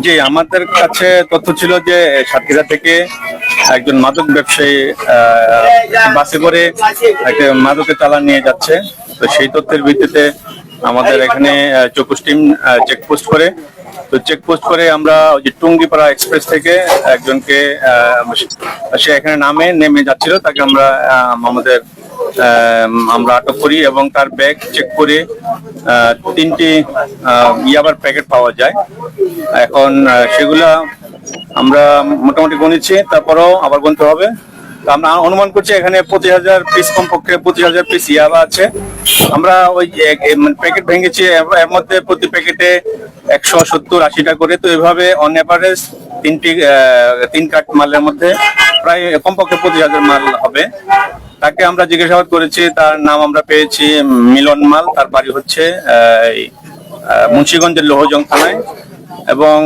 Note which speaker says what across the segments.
Speaker 1: জি, আমাদের কাছে তথ্য ছিল যে সাতক্ষীরা থেকে একজন মাদক ব্যবসায়ী বাসে করে একটা মাদকের চালান নিয়ে যাচ্ছে। তো সেই তথ্যের ভিত্তিতে আমাদের এখানে চৌকুশ টিম চেকপোস্ট করে, তো চেকপোস্ট করে আমরা ওই যে টুঙ্গিপাড়া এক্সপ্রেস থেকে একজনকে সে এখানে নেমে যাচ্ছিল, তাকে আমাদের আমরা আটক করি এবং তার ব্যাগ চেক করে 3টি ইয়াবার প্যাকেট পাওয়া যায়। এখন সেগুলা আমরা মোটামুটি গুনেছি, তারপরেও আবার গুনতে হবে। তো আমরা অনুমান করছি এখানে 25,000 পিস, কমপক্ষে 25,000 পিস ইয়াবা আছে। আমরা ওই প্যাকেট ভেঙেছি, এর মধ্যে প্রতি প্যাকেটে 170-80 করে। তো এইভাবে অন এভারেজ 3 কার্ট মালের মধ্যে প্রায় কমপক্ষে 25,000 মাল হবে। তাকে আমরা জিজ্ঞাসাবাদ করেছি, তার নাম আমরা পেয়েছি মিলন মাল, তার বাড়ি হচ্ছে মুন্সিগঞ্জের লোহজং থানায়, এবং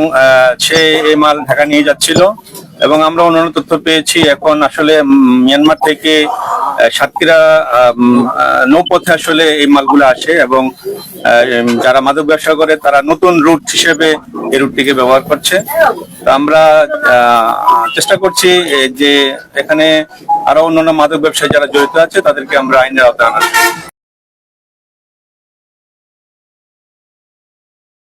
Speaker 1: সে এই মাল ঢাকা নিয়ে যাচ্ছিল। এবং আমরা অন্যান্য তথ্য পেয়েছি, এখন আসলে মিয়ানমার থেকে সাতক্ষীরা নৌপথে আসলে এই মালগুলো আসে, এবং যারা মাদক ব্যবসা করে তারা নতুন রুট হিসেবে এই রুটটিকে ব্যবহার করছে। তো আমরা চেষ্টা করছি যে এখানে আরো অন্যান্য মাদক ব্যবসায়ী যারা জড়িত আছে তাদেরকে আমরা আইনের আওতায় আনার।